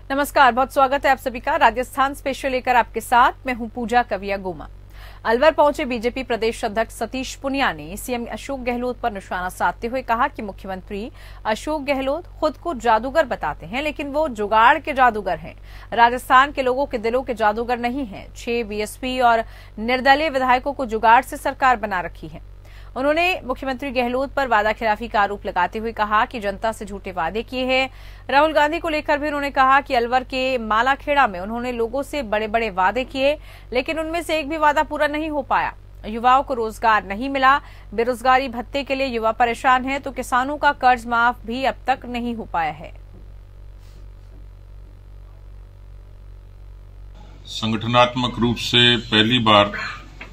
नमस्कार, बहुत स्वागत है आप सभी का राजस्थान स्पेशल लेकर आपके साथ मैं हूं पूजा कविया गोमा। अलवर पहुंचे बीजेपी प्रदेश अध्यक्ष सतीश पुनिया ने सीएम अशोक गहलोत पर निशाना साधते हुए कहा कि मुख्यमंत्री अशोक गहलोत खुद को जादूगर बताते हैं, लेकिन वो जुगाड़ के जादूगर हैं। राजस्थान के लोगों के दिलों के जादूगर नहीं हैं। 6 बीएसपी और निर्दलीय विधायकों को जुगाड़ से सरकार बना रखी है। उन्होंने मुख्यमंत्री गहलोत पर वादा खिलाफी का आरोप लगाते हुए कहा कि जनता से झूठे वादे किए हैं। राहुल गांधी को लेकर भी उन्होंने कहा कि अलवर के मालाखेड़ा में उन्होंने लोगों से बड़े बड़े वादे किए, लेकिन उनमें से एक भी वादा पूरा नहीं हो पाया। युवाओं को रोजगार नहीं मिला, बेरोजगारी भत्ते के लिए युवा परेशान है, तो किसानों का कर्ज माफ भी अब तक नहीं हो पाया है। संगठनात्मक रूप से पहली बार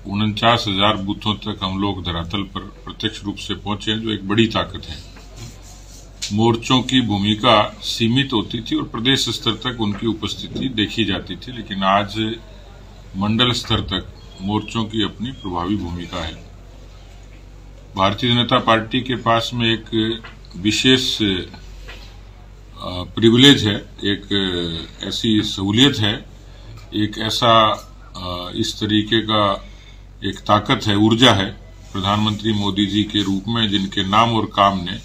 49,000 बूथों तक हम लोग धरातल पर प्रत्यक्ष रूप से पहुंचे हैं, जो एक बड़ी ताकत है। मोर्चों की भूमिका सीमित होती थी और प्रदेश स्तर तक उनकी उपस्थिति देखी जाती थी, लेकिन आज मंडल स्तर तक मोर्चों की अपनी प्रभावी भूमिका है। भारतीय जनता पार्टी के पास में एक विशेष प्रिविलेज है, एक ऐसी सहूलियत है, एक ऐसा इस तरीके का एक ताकत है, ऊर्जा है प्रधानमंत्री मोदी जी के रूप में, जिनके नाम और काम ने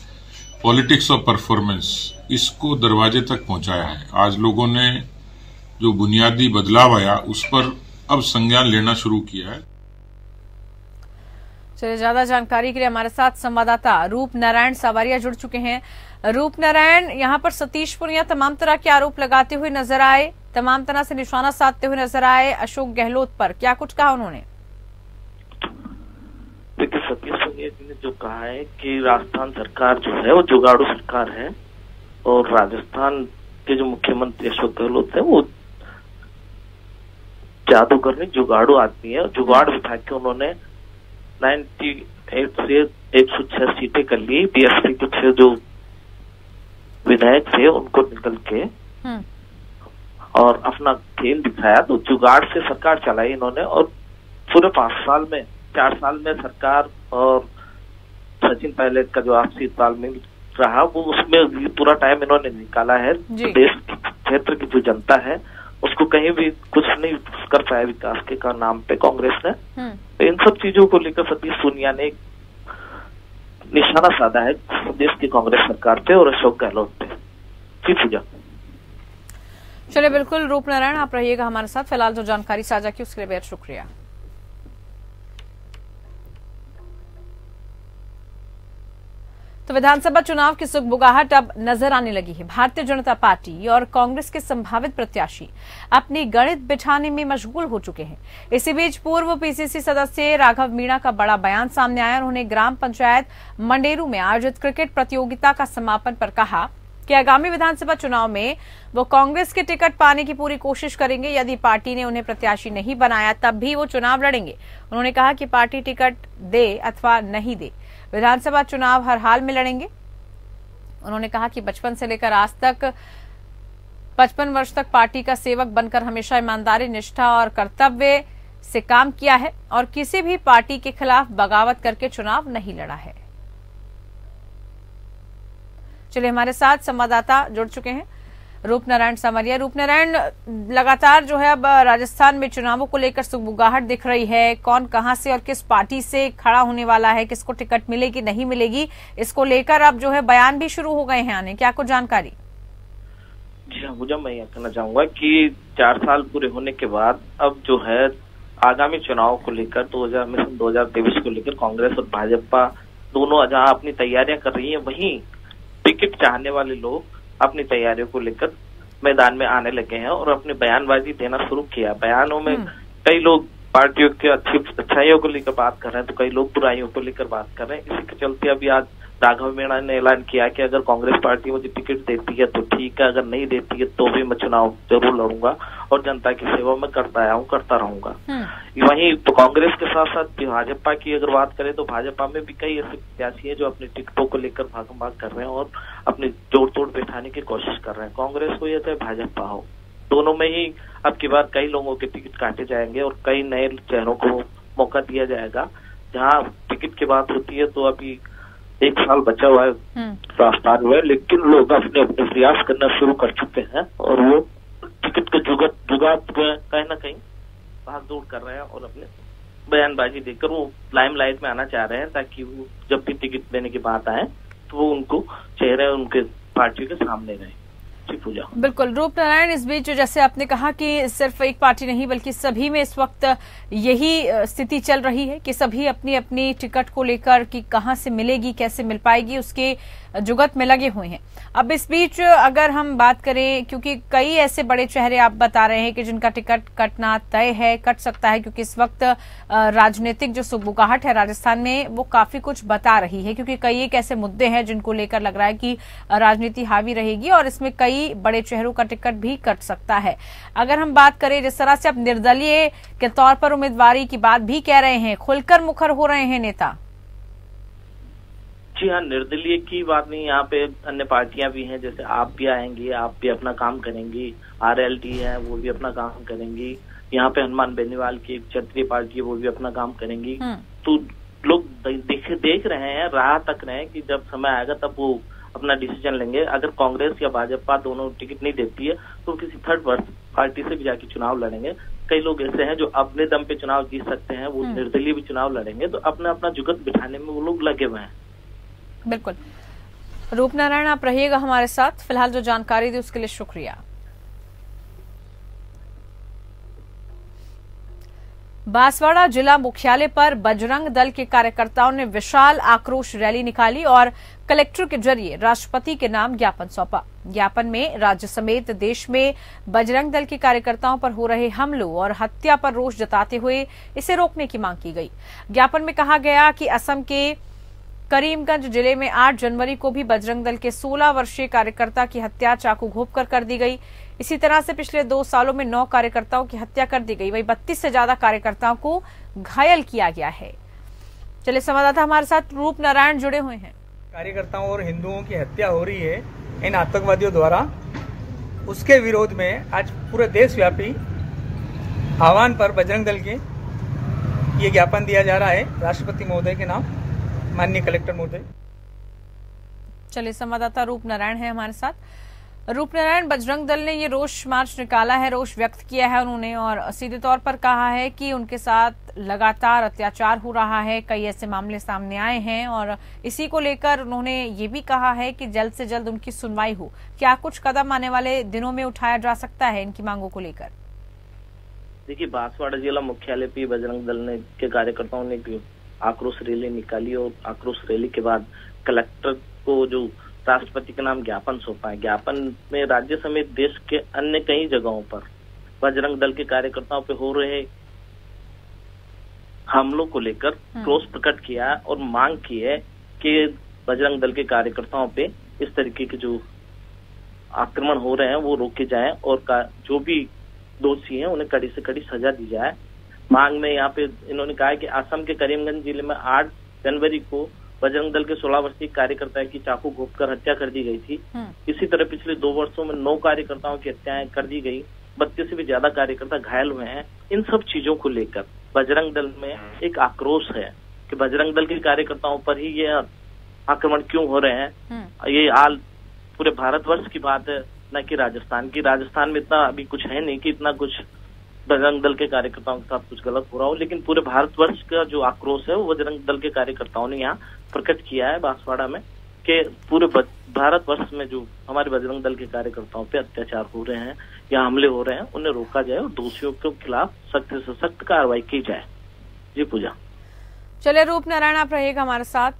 पॉलिटिक्स ऑफ परफॉर्मेंस इसको दरवाजे तक पहुंचाया है। आज लोगों ने जो बुनियादी बदलाव आया उस पर अब संज्ञान लेना शुरू किया है। चलिए, ज्यादा जानकारी के लिए हमारे साथ संवाददाता रूप नारायण सावरिया जुड़ चुके हैं। रूप नारायण, यहाँ पर सतीश पुनिया तमाम तरह के आरोप लगाते हुए नजर आए, तमाम तरह से निशाना साधते हुए नजर आए अशोक गहलोत पर, क्या कुछ कहा उन्होंने? देखिए, सतीश पुनिया जी ने जो कहा है कि राजस्थान सरकार जो है वो जुगाड़ू सरकार है और राजस्थान के जो मुख्यमंत्री अशोक गहलोत है वो जादूगर नहीं, जुगाड़ू आदमी है। जुगाड़ बिठा के उन्होंने 98 से 106 सीटें कर ली। बीएसपी के 6 जो विधायक थे उनको निकल के और अपना खेल दिखाया, तो जुगाड़ से सरकार चलाई इन्होंने। और पूरे 4 साल में सरकार और सचिन पायलट का जो आपसी तालमेल रहा वो उसमें पूरा टाइम इन्होंने निकाला है। देश क्षेत्र की जो जनता है उसको कहीं भी कुछ नहीं कर पाया विकास के का नाम पे कांग्रेस ने। तो इन सब चीजों को लेकर सतीश पुनिया ने निशाना साधा है देश की कांग्रेस सरकार पे और अशोक गहलोत पे। जी पूजा। चलिए, बिल्कुल रूप नारायण, आप रहिएगा हमारे साथ। फिलहाल जो जानकारी साझा की उसके लिए बेहद शुक्रिया। तो विधानसभा चुनाव की सुगबुगाहट अब नजर आने लगी है। भारतीय जनता पार्टी और कांग्रेस के संभावित प्रत्याशी अपनी गणित बिछाने में मशगूल हो चुके हैं। इसी बीच पूर्व पीसीसी सदस्य राघव मीणा का बड़ा बयान सामने आया। उन्होंने ग्राम पंचायत मंडेरू में आयोजित क्रिकेट प्रतियोगिता का समापन पर कहा कि आगामी विधानसभा चुनाव में वो कांग्रेस के टिकट पाने की पूरी कोशिश करेंगे। यदि पार्टी ने उन्हें प्रत्याशी नहीं बनाया तब भी वो चुनाव लड़ेंगे। उन्होंने कहा कि पार्टी टिकट दे अथवा नहीं दे, विधानसभा चुनाव हर हाल में लड़ेंगे। उन्होंने कहा कि बचपन से लेकर आज तक 55 वर्ष तक पार्टी का सेवक बनकर हमेशा ईमानदारी, निष्ठा और कर्तव्य से काम किया है और किसी भी पार्टी के खिलाफ बगावत करके चुनाव नहीं लड़ा है। चलिए, हमारे साथ संवाददाता जुड़ चुके हैं रूप नारायण सावरिया। रूप नारायण, लगातार जो है अब राजस्थान में चुनावों को लेकर सुगबुगाहट दिख रही है। कौन कहां से और किस पार्टी से खड़ा होने वाला है, किसको टिकट मिलेगी नहीं मिलेगी, इसको लेकर अब जो है बयान भी शुरू हो गए हैं आने, क्या कुछ जानकारी? जी हाँ मुझे, मैं यह कहना चाहूंगा कि 4 साल पूरे होने के बाद अब जो है आगामी चुनाव को लेकर 2023 को लेकर कांग्रेस और भाजपा दोनों जहाँ अपनी तैयारियां कर रही है, वहीं टिकट चाहने वाले लोग अपनी तैयारियों को लेकर मैदान में आने लगे हैं और अपनी बयानबाजी देना शुरू किया। बयानों में कई लोग पार्टियों के अच्छाइयों को लेकर बात कर रहे हैं तो कई लोग बुराइयों को लेकर बात कर रहे हैं। इसी के चलते अभी आज राघव मीणा ने ऐलान किया कि अगर कांग्रेस पार्टी मुझे टिकट देती है तो ठीक है, अगर नहीं देती है तो भी मैं चुनाव जरूर लड़ूंगा और जनता की सेवा में करता रहूंगा। वहीं तो कांग्रेस के साथ साथ भाजपा की अगर बात करें तो भाजपा में भी कई ऐसे प्रत्याशी हैं जो अपनी टिकटों को लेकर भागम भाग कर रहे हैं और अपनी जोड़ तोड़ बैठाने की कोशिश कर रहे हैं। कांग्रेस हो या चाहे भाजपा हो, दोनों में ही अब की बार कई लोगों के टिकट काटे जाएंगे और कई नए चेहरों को मौका दिया जाएगा। जहाँ टिकट की बात होती है तो अभी 1 साल बचा हुआ है राजस्थान में, लेकिन लोग अपने अपने प्रयास करना शुरू कर चुके हैं और वो विवाद कहीं ना कहीं भाग दौड़ कर रहे हैं और अपने बयानबाजी देकर वो लाइमलाइट में आना चाह रहे हैं, ताकि वो जब भी टिकट देने की बात आए तो वो उनको चेहरे उनके पार्टी के सामने रहे। जी पूजा। बिल्कुल रूप नारायण, इस बीच जैसे आपने कहा कि सिर्फ एक पार्टी नहीं बल्कि सभी में इस वक्त यही स्थिति चल रही है कि सभी अपनी अपनी टिकट को लेकर कि कहां से मिलेगी, कैसे मिल पाएगी, उसके जुगत में लगे हुए हैं। अब इस बीच अगर हम बात करें, क्योंकि कई ऐसे बड़े चेहरे आप बता रहे हैं कि जिनका टिकट कटना तय है, कट सकता है, क्योंकि इस वक्त राजनीतिक जो सुगबुगाहट है राजस्थान में वो काफी कुछ बता रही है, क्योंकि कई एक ऐसे मुद्दे हैं जिनको लेकर लग रहा है कि राजनीति हावी रहेगी और इसमें कई बड़े चेहरों का टिकट भी कट सकता है। अगर हम बात करें जिस तरह से अब निर्दलीय के तौर पर उम्मीदवारी की बात भी कह रहे हैं, खुलकर मुखर हो रहे हैं नेता। जी हाँ, निर्दलीय की बात नहीं, यहाँ पे अन्य पार्टियां भी हैं, जैसे आप भी आएंगी, आप भी अपना काम करेंगी, RLD है वो भी अपना काम करेंगी, यहाँ पे हनुमान बेनीवाल की एक क्षत्रिय पार्टी है वो भी अपना काम करेंगी। तो लोग देख रहे हैं, राह तक रहे हैं कि जब समय आएगा तब वो अपना डिसीजन लेंगे। अगर कांग्रेस या भाजपा दोनों टिकट नहीं देती है तो किसी थर्ड पार्टी से भी जाके चुनाव लड़ेंगे। कई लोग ऐसे हैं जो अपने दम पे चुनाव जीत सकते हैं, वो निर्दलीय भी चुनाव लड़ेंगे, तो अपना अपना जुगत बिठाने में वो लोग लगे हुए हैं। बिल्कुल रूप नारायण, आप रहिएगा हमारे साथ। फिलहाल जो जानकारी दी उसके लिए शुक्रिया। बांसवाड़ा जिला मुख्यालय पर बजरंग दल के कार्यकर्ताओं ने विशाल आक्रोश रैली निकाली और कलेक्टर के जरिए राष्ट्रपति के नाम ज्ञापन सौंपा। ज्ञापन में राज्य समेत देश में बजरंग दल के कार्यकर्ताओं पर हो रहे हमलों और हत्या पर रोष जताते हुए इसे रोकने की मांग की गई। ज्ञापन में कहा गया कि असम के करीमगंज जिले में 8 जनवरी को भी बजरंग दल के 16 वर्षीय कार्यकर्ता की हत्या चाकू घोंपकर कर दी गई। इसी तरह से पिछले 2 सालों में 9 कार्यकर्ताओं की हत्या कर दी गई, वहीं 32 से ज्यादा कार्यकर्ताओं को घायल किया गया है। चलिए संवाददाता हमारे साथ रूप नारायण जुड़े हुए हैं। कार्यकर्ताओं और हिंदुओं की हत्या हो रही है इन आतंकवादियों द्वारा, उसके विरोध में आज पूरे देशव्यापी आह्वान पर बजरंग दल के ये ज्ञापन दिया जा रहा है राष्ट्रपति महोदय के नाम, माननीय कलेक्टर महोदय। चलिए संवाददाता रूप नारायण है हमारे साथ। रूप नारायण, बजरंग दल ने ये रोष मार्च निकाला है, रोष व्यक्त किया है उन्होंने और सीधे तौर पर कहा है कि उनके साथ लगातार अत्याचार हो रहा है, कई ऐसे मामले सामने आए हैं और इसी को लेकर उन्होंने ये भी कहा है कि जल्द से जल्द उनकी सुनवाई हो। क्या कुछ कदम आने वाले दिनों में उठाया जा सकता है इनकी मांगों को लेकर? देखिए, बांसवाड़ा जिला मुख्यालय पे बजरंग दल के कार्यकर्ताओं ने आक्रोश रैली निकाली और आक्रोश रैली के बाद कलेक्टर को जो राष्ट्रपति के नाम ज्ञापन सौंपा है। ज्ञापन में राज्य समेत देश के अन्य कई जगहों पर बजरंग दल के कार्यकर्ताओं पे हो रहे हमलों को लेकर रोष प्रकट किया और मांग की है कि बजरंग दल के कार्यकर्ताओं पे इस तरीके के जो आक्रमण हो रहे हैं वो रोके जाएं और जो भी दोषी हैं उन्हें कड़ी से कड़ी सजा दी जाए। मांग में यहाँ पे इन्होंने कहा है कि असम के करीमगंज जिले में 8 जनवरी को बजरंग दल के 16 वर्षीय कार्यकर्ता की चाकू घोंपकर हत्या कर दी गई थी। इसी तरह पिछले 2 वर्षों में 9 कार्यकर्ताओं की हत्याएं कर दी गई, 32 से भी ज्यादा कार्यकर्ता घायल हुए हैं। इन सब चीजों को लेकर बजरंग दल में एक आक्रोश है कि बजरंग दल के कार्यकर्ताओं पर ही ये आक्रमण क्यों हो रहे हैं। ये हाल पूरे भारतवर्ष की बात है, न कि राजस्थान की। राजस्थान में इतना अभी कुछ है नहीं कि इतना कुछ बजरंग दल के कार्यकर्ताओं के साथ कुछ गलत हो रहा हो, लेकिन पूरे भारतवर्ष का जो आक्रोश है वो बजरंग दल के कार्यकर्ताओं ने यहाँ प्रकट किया है बांसवाड़ा में कि पूरे भारतवर्ष में जो हमारे बजरंग दल के कार्यकर्ताओं पे अत्याचार हो रहे हैं या हमले हो रहे हैं उन्हें रोका जाए और दोषियों के खिलाफ सख्त से सख्त कार्रवाई की जाए। जी पूजा। चलिए रूप नारायण, आप रहिएगा हमारे साथ,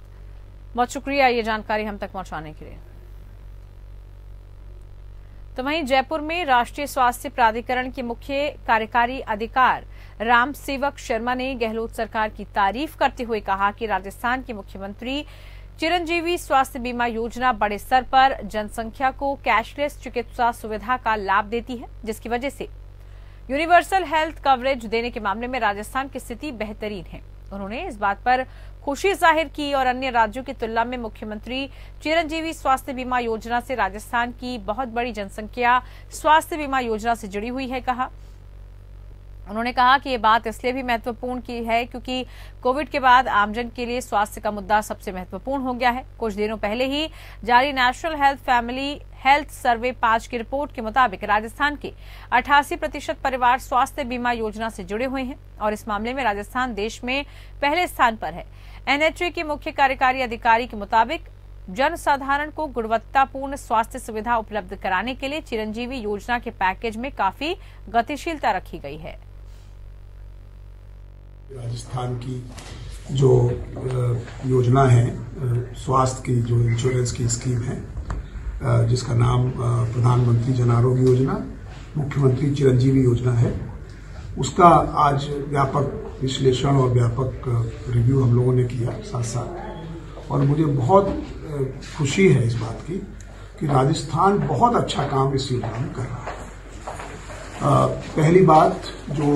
बहुत शुक्रिया ये जानकारी हम तक पहुंचाने के लिए। तो वहीं जयपुर में राष्ट्रीय स्वास्थ्य प्राधिकरण के मुख्य कार्यकारी अधिकारी राम सेवक शर्मा ने गहलोत सरकार की तारीफ करते हुए कहा कि राजस्थान के मुख्यमंत्री चिरंजीवी स्वास्थ्य बीमा योजना बड़े स्तर पर जनसंख्या को कैशलेस चिकित्सा सुविधा का लाभ देती है, जिसकी वजह से यूनिवर्सल हेल्थ कवरेज देने के मामले में राजस्थान की स्थिति बेहतरीन है। उन्होंने इस बात पर खुशी जाहिर की और अन्य राज्यों की तुलना में मुख्यमंत्री चिरंजीवी स्वास्थ्य बीमा योजना से राजस्थान की बहुत बड़ी जनसंख्या स्वास्थ्य बीमा योजना से जुड़ी हुई है। कहा उन्होंने कहा कि ये बात इसलिए भी महत्वपूर्ण की है क्योंकि कोविड के बाद आमजन के लिए स्वास्थ्य का मुद्दा सबसे महत्वपूर्ण हो गया है। कुछ दिनों पहले ही जारी national health family health survey 5 की रिपोर्ट के मुताबिक राजस्थान के 88% परिवार स्वास्थ्य बीमा योजना से जुड़े हुए हैं और इस मामले में राजस्थान देश में पहले स्थान पर है। एनएचए के मुख्य कार्यकारी अधिकारी के मुताबिक जनसाधारण को गुणवत्तापूर्ण स्वास्थ्य सुविधा उपलब्ध कराने के लिए चिरंजीवी योजना के पैकेज में काफी गतिशीलता रखी गई है। राजस्थान की जो योजना है स्वास्थ्य की, जो इंश्योरेंस की स्कीम है, जिसका नाम प्रधानमंत्री जन आरोग्य योजना, मुख्यमंत्री चिरंजीवी योजना है, उसका आज व्यापक विश्लेषण और व्यापक रिव्यू हम लोगों ने किया साथ साथ। और मुझे बहुत खुशी है इस बात की कि राजस्थान बहुत अच्छा काम इस योजना में कर रहा है। पहली बात जो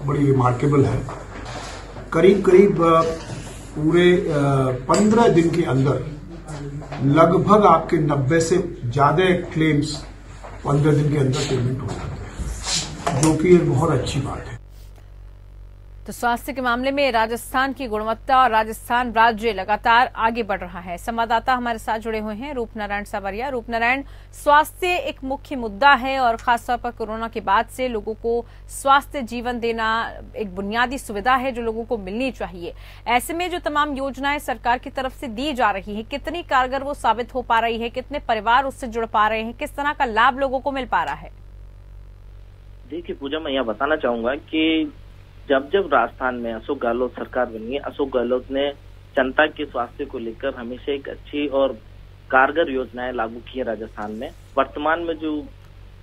बड़ी रिमार्केबल है, करीब पूरे 15 दिन के अंदर लगभग आपके 90 से ज्यादा क्लेम्स 15 दिन के अंदर पेमेंट हो जाते हैं, जो कि एक बहुत अच्छी बात है। तो स्वास्थ्य के मामले में राजस्थान की गुणवत्ता और राजस्थान राज्य लगातार आगे बढ़ रहा है। संवाददाता हमारे साथ जुड़े हुए हैं रूपनारायण सावरिया। रूपनारायण, स्वास्थ्य एक मुख्य मुद्दा है और खासतौर पर कोरोना के बाद से लोगों को स्वास्थ्य जीवन देना एक बुनियादी सुविधा है जो लोगों को मिलनी चाहिए। ऐसे में जो तमाम योजनाएं सरकार की तरफ से दी जा रही है, कितनी कारगर वो साबित हो पा रही है, कितने परिवार उससे जुड़ पा रहे हैं, किस तरह का लाभ लोगों को मिल पा रहा है? देखिए पूजा, मैं यह बताना चाहूंगा कि जब राजस्थान में अशोक गहलोत सरकार बनी है, अशोक गहलोत ने जनता के स्वास्थ्य को लेकर हमेशा एक अच्छी और कारगर योजनाएं लागू की है राजस्थान में। वर्तमान में जो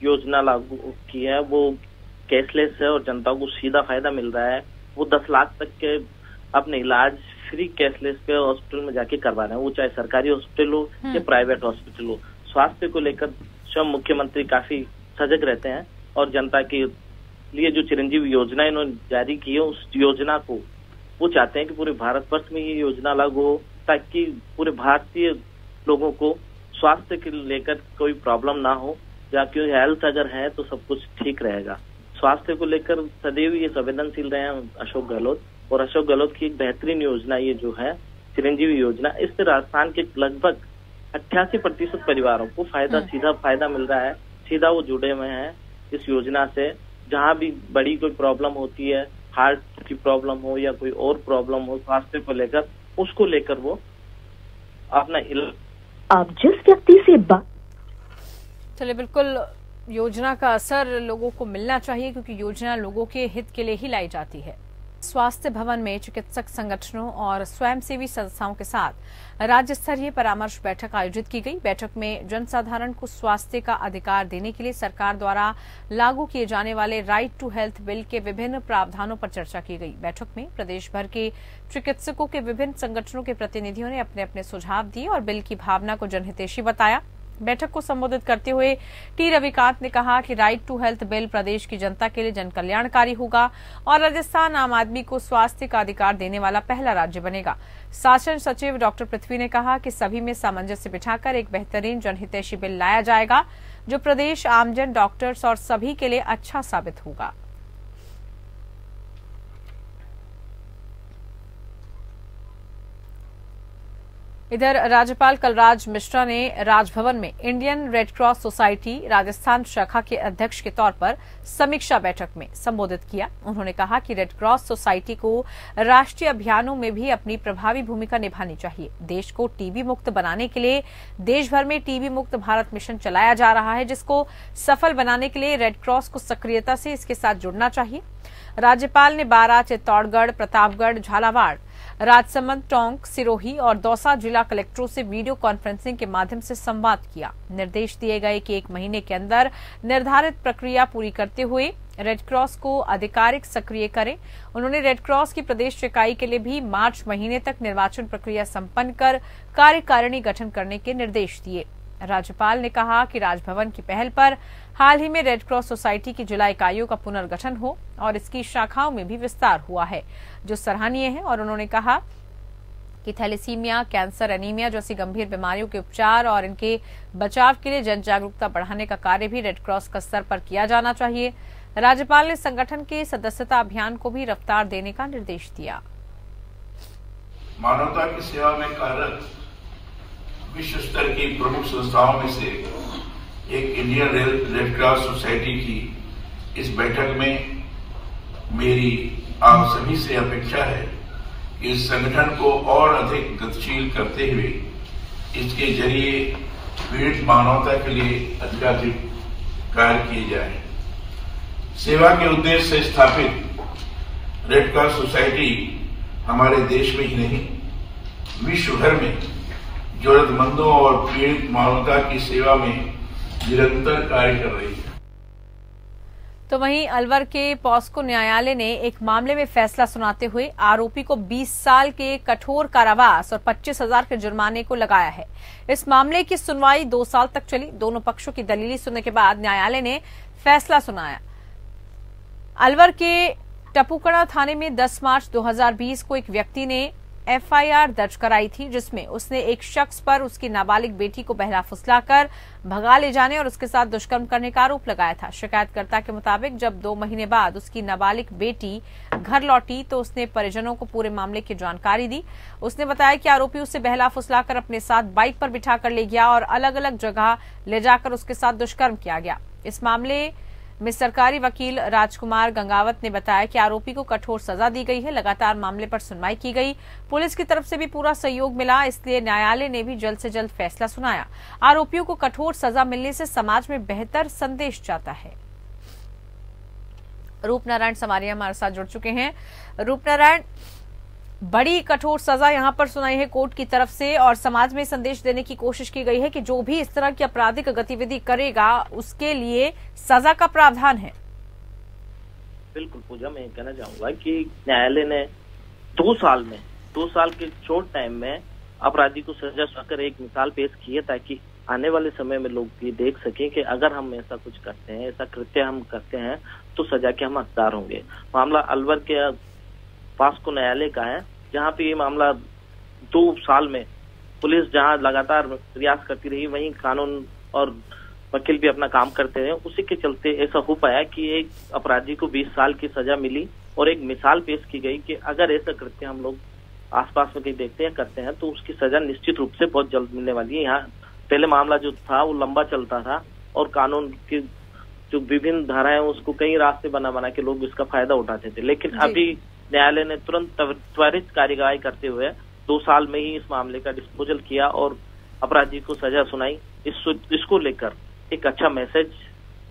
योजना लागू की है वो कैशलेस है और जनता को सीधा फायदा मिल रहा है। वो 10 लाख तक के अपने इलाज फ्री कैशलेस पे हॉस्पिटल में जाके करवा रहे हैं, वो चाहे सरकारी हॉस्पिटल हो या प्राइवेट हॉस्पिटल हो। स्वास्थ्य को लेकर स्वयं मुख्यमंत्री काफी सजग रहते हैं और जनता के लिए जो चिरंजीवी योजना इन्होंने जारी की है, उस योजना को वो चाहते हैं कि पूरे भारतवर्ष में ये योजना लागू हो ताकि पूरे भारतीय लोगों को स्वास्थ्य के लेकर कोई प्रॉब्लम ना हो, या कि हेल्थ अगर है तो सब कुछ ठीक रहेगा। स्वास्थ्य को लेकर सदैव ये संवेदनशील रहे हैं अशोक गहलोत, और अशोक गहलोत की एक बेहतरीन योजना ये जो है चिरंजीवी योजना, इससे राजस्थान के लगभग 88% परिवारों को सीधा फायदा मिल रहा है। सीधा वो जुड़े हुए हैं इस योजना से। जहां भी बड़ी कोई प्रॉब्लम होती है, हार्ट की प्रॉब्लम हो या कोई और प्रॉब्लम हो स्वास्थ्य को लेकर, उसको लेकर वो अपना आप जिस व्यक्ति से चलिए, बिल्कुल योजना का असर लोगों को मिलना चाहिए क्योंकि योजना लोगों के हित के लिए ही लाई जाती है। स्वास्थ्य भवन में चिकित्सक संगठनों और स्वयंसेवी संस्थाओं के साथ राज्य स्तरीय परामर्श बैठक आयोजित की गई। बैठक में जनसाधारण को स्वास्थ्य का अधिकार देने के लिए सरकार द्वारा लागू किए जाने वाले राइट टू हेल्थ बिल के विभिन्न प्रावधानों पर चर्चा की गई। बैठक में प्रदेश भर के चिकित्सकों के विभिन्न संगठनों के प्रतिनिधियों ने अपने अपने सुझाव दिए और बिल की भावना को जनहितैषी बताया। बैठक को संबोधित करते हुए टी रविकांत ने कहा कि राइट टू हेल्थ बिल प्रदेश की जनता के लिए जनकल्याणकारी होगा और राजस्थान आम आदमी को स्वास्थ्य का अधिकार देने वाला पहला राज्य बनेगा। शासन सचिव डॉक्टर पृथ्वी ने कहा कि सभी में सामंजस्य बिठाकर एक बेहतरीन जनहितैषी बिल लाया जाएगा जो प्रदेश, आमजन, डॉक्टर्स और सभी के लिए अच्छा साबित होगा। इधर राज्यपाल कलराज मिश्रा ने राजभवन में Indian red cross society Rajasthan शाखा के अध्यक्ष के तौर पर समीक्षा बैठक में संबोधित किया। उन्होंने कहा कि रेड क्रॉस सोसाइटी को राष्ट्रीय अभियानों में भी अपनी प्रभावी भूमिका निभानी चाहिए। देश को टीबी मुक्त बनाने के लिए देश भर में टीबी मुक्त भारत मिशन चलाया जा रहा है, जिसको सफल बनाने के लिए रेड क्रॉस को सक्रियता से इसके साथ जुड़ना चाहिए। राज्यपाल ने बारां, चित्तौड़गढ़, प्रतापगढ़, झालावाड़, राजसमंद, टोंक, सिरोही और दौसा जिला कलेक्टरों से वीडियो कॉन्फ्रेंसिंग के माध्यम से संवाद किया। निर्देश दिए गए कि 1 महीने के अंदर निर्धारित प्रक्रिया पूरी करते हुए रेड क्रॉस को आधिकारिक सक्रिय करें। उन्होंने रेड क्रॉस की प्रदेश इकाई के लिए भी मार्च महीने तक निर्वाचन प्रक्रिया संपन्न कर कार्यकारिणी गठन करने के निर्देश दिए। राज्यपाल ने कहा कि राजभवन की पहल पर हाल ही में रेड क्रॉस सोसाइटी की जिला इकाइयों का पुनर्गठन हो और इसकी शाखाओं में भी विस्तार हुआ है, जो सराहनीय है। और उन्होंने कहा कि थैलेसीमिया, कैंसर, एनीमिया जैसी गंभीर बीमारियों के उपचार और इनके बचाव के लिए जन जागरूकता बढ़ाने का कार्य भी रेड क्रॉस का स्तर पर किया जाना चाहिए। राज्यपाल ने संगठन के सदस्यता अभियान को भी रफ्तार देने का निर्देश दिया। मानवता की सेवा में कार्यरत विश्व स्तर की प्रमुख संस्थाओं में से एक इंडियन रेड क्रॉस सोसाइटी की इस बैठक में मेरी आप सभी से अपेक्षा है कि इस संगठन को और अधिक गतिशील करते हुए इसके जरिए पीड़ित मानवता के लिए अधिकाधिक कार्य किए जाए। सेवा के उद्देश्य से स्थापित रेड क्रॉस सोसाइटी हमारे देश में ही नहीं विश्व भर में जरूरतमंदों और पीड़ित मानवता की सेवा में निरंतर कार्य कर रही है। तो वहीं अलवर के पॉस्को न्यायालय ने एक मामले में फैसला सुनाते हुए आरोपी को 20 साल के कठोर कारावास और 25,000 के जुर्माने को लगाया है। इस मामले की सुनवाई 2 साल तक चली। दोनों पक्षों की दलीलें सुनने के बाद न्यायालय ने फैसला सुनाया। अलवर के टपुकड़ा थाने में 10 मार्च 2020 को एक व्यक्ति ने एफआईआर दर्ज कराई थी, जिसमें उसने एक शख्स पर उसकी नाबालिग बेटी को बहला फुसलाकर भगा ले जाने और उसके साथ दुष्कर्म करने का आरोप लगाया था। शिकायतकर्ता के मुताबिक जब 2 महीने बाद उसकी नाबालिग बेटी घर लौटी तो उसने परिजनों को पूरे मामले की जानकारी दी। उसने बताया कि आरोपी उसे बहला फुसलाकर अपने साथ बाइक पर बिठाकर ले गया और अलग अलग जगह ले जाकर उसके साथ दुष्कर्म किया गया। इस मामले में सरकारी वकील राजकुमार गंगावत ने बताया कि आरोपी को कठोर सजा दी गई है। लगातार मामले पर सुनवाई की गई। पुलिस की तरफ से भी पूरा सहयोग मिला, इसलिए न्यायालय ने भी जल्द से जल्द फैसला सुनाया। आरोपियों को कठोर सजा मिलने से समाज में बेहतर संदेश जाता है। रूपनारायण समारिया हमारे साथ जुड़ चुके हैं। रूपनारायण, बड़ी कठोर सजा यहां पर सुनाई है कोर्ट की तरफ से और समाज में संदेश देने की कोशिश की गई है कि जो भी इस तरह की आपराधिक गतिविधि करेगा उसके लिए सजा का प्रावधान है। बिल्कुल पूजा, मैं कहना चाहूंगा कि न्यायालय ने 2 साल के शॉर्ट टाइम में अपराधी को सजा सुनाकर एक मिसाल पेश की है, ताकि आने वाले समय में लोग ये देख सकें कि अगर हम ऐसा कुछ करते हैं, ऐसा कृत्य हम करते हैं तो सजा के हम हकदार होंगे। मामला अलवर के पॉस्को न्यायालय का है, जहाँ पे ये मामला 2 साल में पुलिस जहाँ लगातार प्रयास करती रही, वहीं कानून और वकील भी अपना काम करते रहे। उसी के चलते ऐसा हो पाया कि एक अपराधी को 20 साल की सजा मिली और एक मिसाल पेश की गई कि अगर ऐसा कृत्य हम लोग आसपास में कहीं देखते हैं, करते हैं, तो उसकी सजा निश्चित रूप से बहुत जल्द मिलने वाली है। यहाँ पहले मामला जो था वो लंबा चलता था और कानून की जो विभिन्न धाराएं उसको कई रास्ते बना के लोग इसका फायदा उठाते थे, लेकिन अभी न्यायालय ने तुरंत त्वरित कार्यवाही करते हुए 2 साल में ही इस मामले का डिस्पोजल किया और अपराधी को सजा सुनाई। इसको लेकर एक अच्छा मैसेज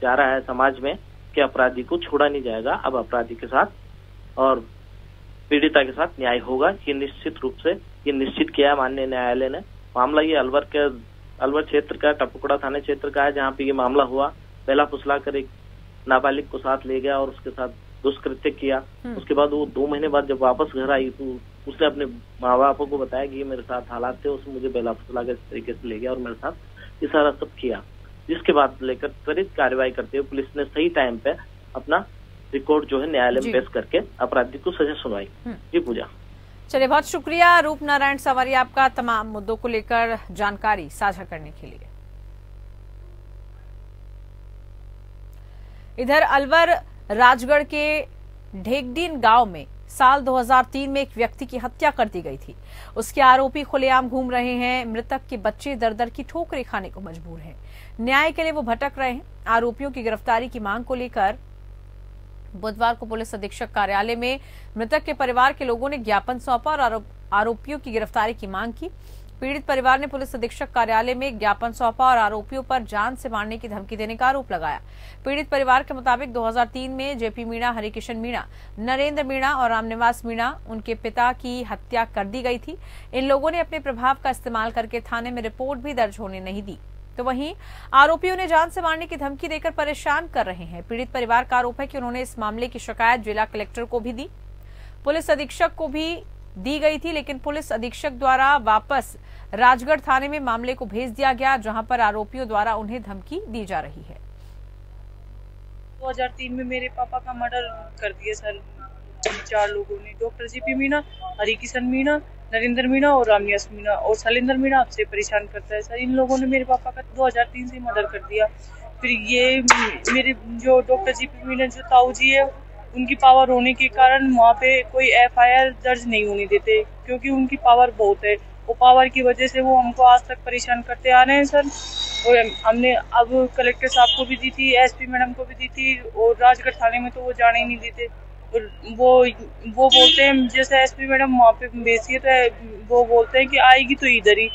जा रहा है समाज में कि अपराधी को छोड़ा नहीं जाएगा। अब अपराधी के साथ और पीड़िता के साथ न्याय होगा, ये निश्चित रूप से ये निश्चित किया माननीय न्यायालय ने। मामला ये अलवर क्षेत्र का, टपुकड़ा थाना क्षेत्र का है, जहाँ पे ये मामला हुआ। पहला फुसलाकर एक नाबालिग को साथ ले गया और उसके साथ दुष्कृत्य किया। उसके बाद वो 2 महीने बाद जब वापस घर आई तो उसने अपने माँ बापों को बताया कि ये मेरे साथ हालात थे, उसने मुझे बेला फुसला के इस तरीके से ले गया और मेरे साथ ये सारा सब किया। जिसके बाद लेकर त्वरित कार्रवाई करते हुए पुलिस ने सही टाइम पे अपना रिकॉर्ड जो है न्यायालय में पेश करके अपराधी को सजा सुनवाई। जी पूजा। चलिए, बहुत शुक्रिया रूपनारायण सवारिया आपका तमाम मुद्दों को लेकर जानकारी साझा करने के लिए। इधर अलवर राजगढ़ के ढेगडीन गांव में साल 2003 में एक व्यक्ति की हत्या कर दी गई थी। उसके आरोपी खुलेआम घूम रहे हैं। मृतक के बच्चे दर दर की ठोकरें खाने को मजबूर हैं। न्याय के लिए वो भटक रहे हैं। आरोपियों की गिरफ्तारी की मांग को लेकर बुधवार को पुलिस अधीक्षक कार्यालय में मृतक के परिवार के लोगों ने ज्ञापन सौंपा और आरोपियों की गिरफ्तारी की मांग की। पीड़ित परिवार ने पुलिस अधीक्षक कार्यालय में ज्ञापन सौंपा और आरोपियों पर जान से मारने की धमकी देने का आरोप लगाया। पीड़ित परिवार के मुताबिक 2003 में जेपी मीणा, हरिकिशन मीणा, नरेंद्र मीणा और रामनिवास मीणा, उनके पिता की हत्या कर दी गई थी। इन लोगों ने अपने प्रभाव का इस्तेमाल करके थाने में रिपोर्ट भी दर्ज होने नहीं दी। तो वहीं आरोपियों ने जान से मारने की धमकी देकर परेशान कर रहे हैं। पीड़ित परिवार का आरोप है कि उन्होंने इस मामले की शिकायत जिला कलेक्टर को भी दी, पुलिस अधीक्षक को भी दी गई थी, लेकिन पुलिस अधीक्षक द्वारा वापस राजगढ़ थाने में मामले को भेज दिया गया, जहां पर आरोपियों द्वारा उन्हें धमकी दी जा रही है। 2003 में मेरे पापा का मर्डर कर दिया सर 4 लोगों ने, डॉक्टर जेपी मीणा, हरिकिशन मीणा, नरेंद्र मीणा और रामनिवास मीणा और शैलेंद्र मीणा आपसे परेशान करता है सर। इन लोगों ने मेरे पापा का 2003 से मर्डर कर दिया। फिर ये मेरे जो डॉक्टर जीपी मीणा जो ताऊ जी है, उनकी पावर होने के कारण वहाँ पे कोई FIR दर्ज नहीं होने देते, क्योंकि उनकी पावर बहुत है। वो पावर की वजह से वो हमको आज तक परेशान करते आ रहे हैं सर। और हमने अब कलेक्टर साहब को भी दी थी, SP मैडम को भी दी थी, और राजगढ़ थाने में तो वो जाने ही नहीं देते। और वो बोलते हैं, जैसे SP मैडम वहाँ पे बेची है तो वो बोलते हैं कि आएगी तो इधर ही।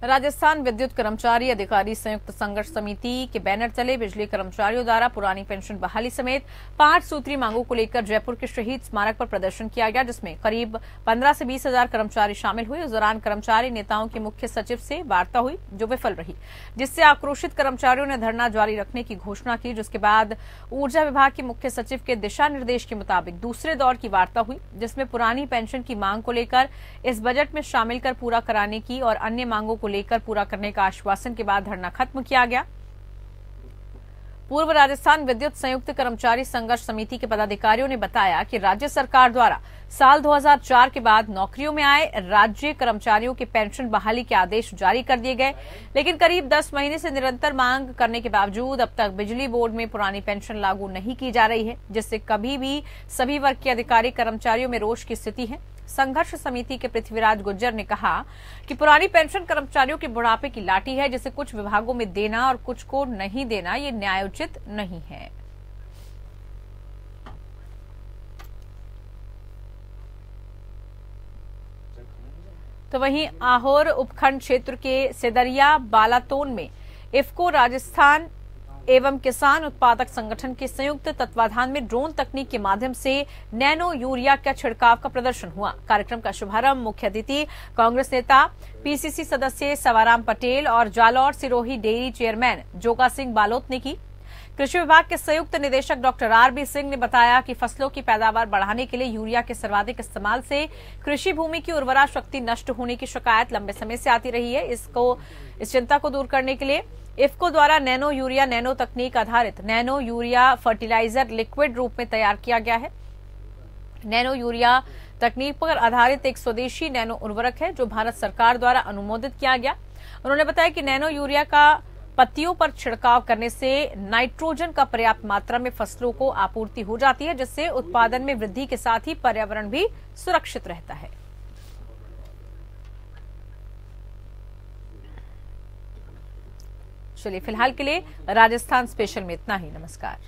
राजस्थान विद्युत कर्मचारी अधिकारी संयुक्त संघर्ष समिति के बैनर तले बिजली कर्मचारियों द्वारा पुरानी पेंशन बहाली समेत 5 सूत्री मांगों को लेकर जयपुर के शहीद स्मारक पर प्रदर्शन किया गया, जिसमें करीब 15 से 20 हजार कर्मचारी शामिल हुए। इस दौरान कर्मचारी नेताओं के मुख्य सचिव से वार्ता हुई, जो विफल रही, जिससे आक्रोशित कर्मचारियों ने धरना जारी रखने की घोषणा की। जिसके बाद ऊर्जा विभाग के मुख्य सचिव के दिशा निर्देश के मुताबिक दूसरे दौर की वार्ता हुई, जिसमें पुरानी पेंशन की मांग को लेकर इस बजट में शामिल कर पूरा कराने की और अन्य मांगों को लेकर पूरा करने का आश्वासन के बाद धरना खत्म किया गया। पूर्व राजस्थान विद्युत संयुक्त कर्मचारी संघर्ष समिति के पदाधिकारियों ने बताया कि राज्य सरकार द्वारा साल 2004 के बाद नौकरियों में आए राज्य कर्मचारियों के पेंशन बहाली के आदेश जारी कर दिए गए, लेकिन करीब 10 महीने से निरंतर मांग करने के बावजूद अब तक बिजली बोर्ड में पुरानी पेंशन लागू नहीं की जा रही है, जिससे कभी भी सभी वर्ग के अधिकारी कर्मचारियों में रोष की स्थिति है। संघर्ष समिति के पृथ्वीराज गुर्जर ने कहा कि पुरानी पेंशन कर्मचारियों के बुढ़ापे की लाठी है, जिसे कुछ विभागों में देना और कुछ को नहीं देना ये न्यायोचित नहीं है। तो वहीं आहोर उपखंड क्षेत्र के सेदरिया बालातोन में इफ्को राजस्थान एवं किसान उत्पादक संगठन के संयुक्त तत्वाधान में ड्रोन तकनीक के माध्यम से नैनो यूरिया का छिड़काव का प्रदर्शन हुआ। कार्यक्रम का शुभारंभ मुख्य अतिथि कांग्रेस नेता PCC सदस्य सवाराम पटेल और जालौर सिरोही डेयरी चेयरमैन जोगा सिंह बालोत ने की। कृषि विभाग के संयुक्त निदेशक डॉक्टर RB सिंह ने बताया कि फसलों की पैदावार बढ़ाने के लिए यूरिया के सर्वाधिक इस्तेमाल से कृषि भूमि की उर्वरा शक्ति नष्ट होने की शिकायत लंबे समय से आती रही है। इस चिंता को दूर करने के लिए इफ्को द्वारा नैनो यूरिया नैनो तकनीक आधारित नैनो यूरिया फर्टिलाइजर लिक्विड रूप में तैयार किया गया है। नैनो यूरिया तकनीक पर आधारित एक स्वदेशी नैनो उर्वरक है, जो भारत सरकार द्वारा अनुमोदित किया गया। उन्होंने बताया कि नैनो यूरिया का पत्तियों पर छिड़काव करने से नाइट्रोजन का पर्याप्त मात्रा में फसलों को आपूर्ति हो जाती है, जिससे उत्पादन में वृद्धि के साथ ही पर्यावरण भी सुरक्षित रहता है। चलिए फिलहाल के लिए राजस्थान स्पेशल में इतना ही। नमस्कार।